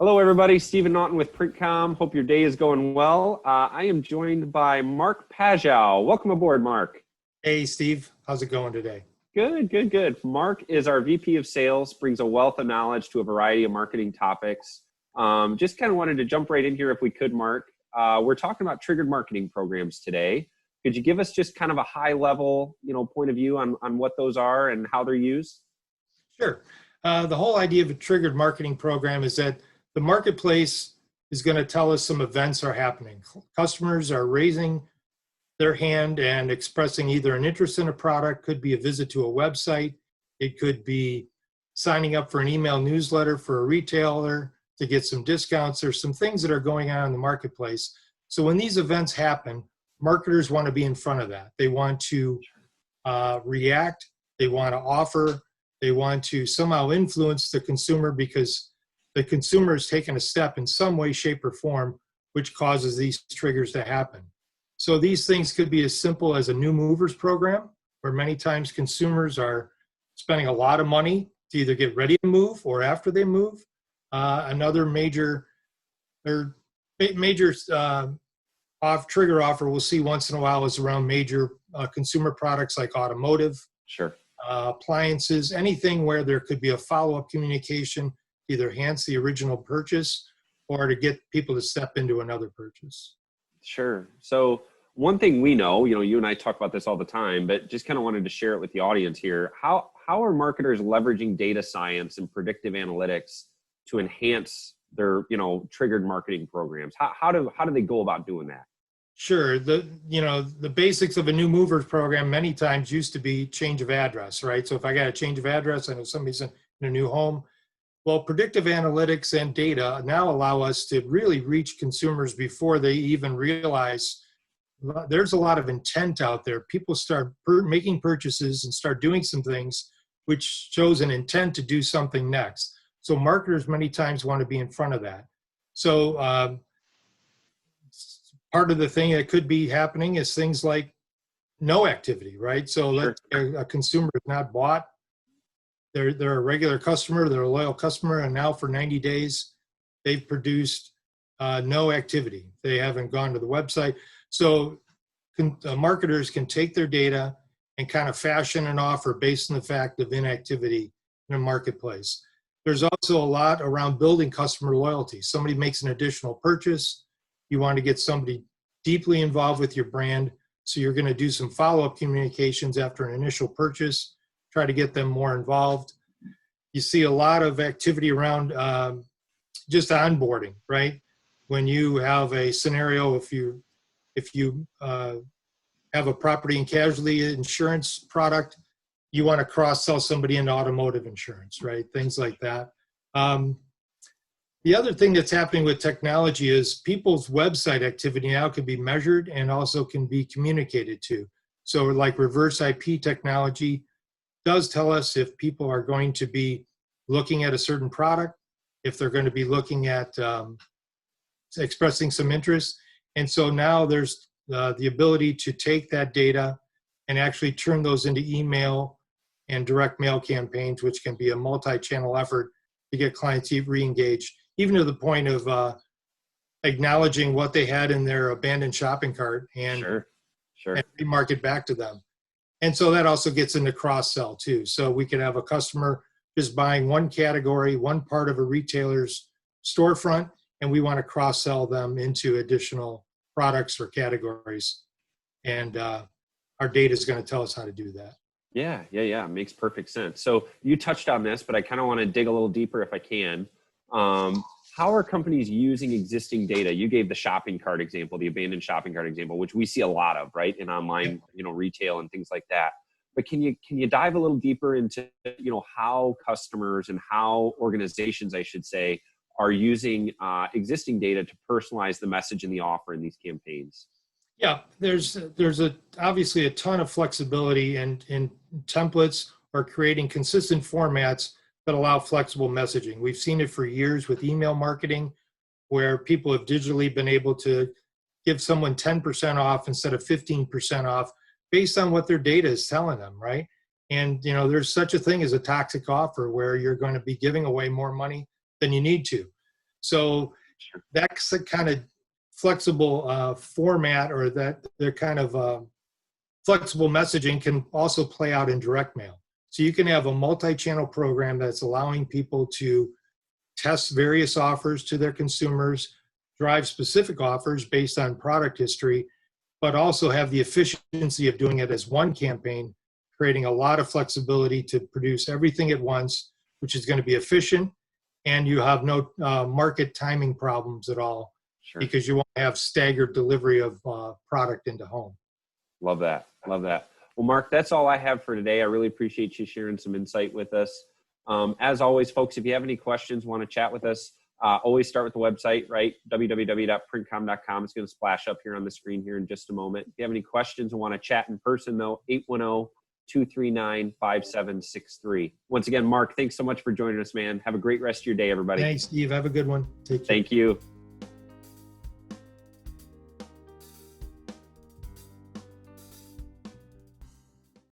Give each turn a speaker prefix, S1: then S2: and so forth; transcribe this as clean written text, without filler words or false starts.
S1: Hello, everybody. Stephen Naughton with Printcom. Hope your day is going well. I am joined by Mark Pajow. Welcome aboard, Mark.
S2: Hey, Steve. How's it going today?
S1: Good, good, good. Mark is our VP of Sales, brings a wealth of knowledge to a variety of marketing topics. Just kind of wanted to jump right in here if we could, Mark. We're talking about triggered marketing programs today. Could you give us just kind of a high level, point of view on what those are and how they're used?
S2: Sure. The whole idea of a triggered marketing program is that the marketplace is going to tell us some events are happening. Customers are raising their hand and expressing either an interest in a product, could be a visit to a website, it could be signing up for an email newsletter for a retailer to get some discounts. There's some things that are going on in the marketplace. So when these events happen, marketers want to be in front of that. They want to react, they want to offer, they want to somehow influence the consumer because the consumer has taken a step in some way, shape, or form, which causes these triggers to happen. So these things could be as simple as a new movers program, where many times consumers are spending a lot of money to either get ready to move or after they move. Another major trigger offer we'll see once in a while is around major consumer products like automotive,
S1: Sure.
S2: Appliances, anything where there could be a follow-up communication, either enhance the original purchase or to get people to step into another purchase.
S1: Sure. So one thing we know, you and I talk about this all the time, but just kind of wanted to share it with the audience here. How are marketers leveraging data science and predictive analytics to enhance their, triggered marketing programs? How do they go about doing that?
S2: Sure. The basics of a new movers program many times used to be change of address, right? So if I got a change of address, I know somebody's in a new home. Well, predictive analytics and data now allow us to really reach consumers before they even realize there's a lot of intent out there. People start making purchases and start doing some things, which shows an intent to do something next. So marketers many times want to be in front of that. So part of the thing that could be happening is things like no activity, right? So let's say a consumer has not bought. They're a regular customer, they're a loyal customer, and now for 90 days, they've produced no activity. They haven't gone to the website. So marketers can take their data and kind of fashion an offer based on the fact of inactivity in a marketplace. There's also a lot around building customer loyalty. Somebody makes an additional purchase. You want to get somebody deeply involved with your brand. So you're going to do some follow-up communications after an initial purchase, try to get them more involved. You see a lot of activity around just onboarding, right? When you have a scenario, if you have a property and casualty insurance product, you want to cross-sell somebody into automotive insurance, right? Things like that. The other thing that's happening with technology is people's website activity now can be measured and also can be communicated to. So like reverse IP technology does tell us if people are going to be looking at a certain product, if they're going to be looking at expressing some interest. And so now there's the ability to take that data and actually turn those into email and direct mail campaigns, which can be a multi-channel effort to get clients re-engaged, even to the point of acknowledging what they had in their abandoned shopping cart and remarket back to them. And so that also gets into cross-sell too. So we could have a customer just buying one category, one part of a retailer's storefront, and we want to cross-sell them into additional products or categories. And our data is going to tell us how to do that.
S1: Yeah. Makes perfect sense. So you touched on this, but I kind of want to dig a little deeper if I can. How are companies using existing data? You gave the shopping cart example, the abandoned shopping cart example, which we see a lot of, right, in online, retail and things like that. But can you dive a little deeper into, how customers and how organizations, I should say, are using existing data to personalize the message and the offer in these campaigns?
S2: Yeah, there's obviously a ton of flexibility in templates or creating consistent formats that allow flexible messaging. We've seen it for years with email marketing, where people have digitally been able to give someone 10% off instead of 15% off based on what their data is telling them, right? And there's such a thing as a toxic offer where you're going to be giving away more money than you need to. So that's a kind of flexible format, or that they're kind of flexible messaging can also play out in direct mail. So you can have a multi-channel program that's allowing people to test various offers to their consumers, drive specific offers based on product history, but also have the efficiency of doing it as one campaign, creating a lot of flexibility to produce everything at once, which is going to be efficient, and you have no market timing problems at all, because you won't have staggered delivery of product into home.
S1: Love that. Love that. Well, Mark, that's all I have for today. I really appreciate you sharing some insight with us. As always, folks, if you have any questions, want to chat with us, always start with the website, right? www.printcom.com. It's going to splash up here on the screen here in just a moment. If you have any questions and want to chat in person, though, 810-239-5763. Once again, Mark, thanks so much for joining us, man. Have a great rest of your day, everybody.
S2: Thanks, Steve. Have a good one. Take care.
S1: Thank you.